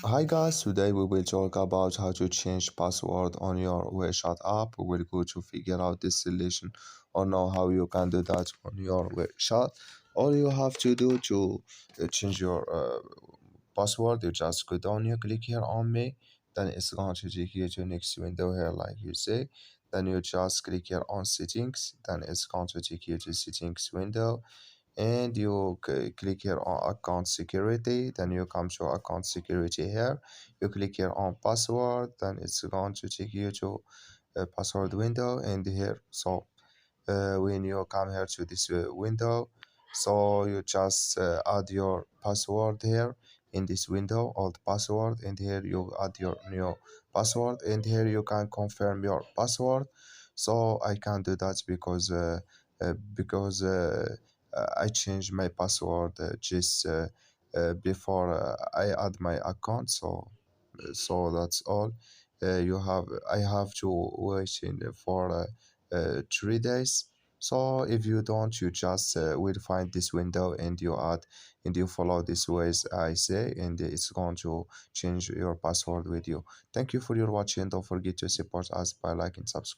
Hi guys, today we will talk about how to change password on your WeChat app. We will go to figure out this solution or know how you can do that on your WeChat. All you have to do to change your password, you just go down here, click here on me, then it's going to take you to next window here like you say. Then you just click here on settings, then it's going to take you to settings window and you click here on account security, then you come to account security here, you click here on password, then it's going to take you to a password window and here. So when you come here to this window, so you just add your password here in this window, old password, and here you add your new password, and here you can confirm your password. So I can do that because I changed my password just before I add my account. So that's all. You have I have to wait for 3 days. So if you don't, you just will find this window and you add and you follow these ways I say, and it's going to change your password with you. Thank you for your watching. Don't forget to support us by liking, subscribe.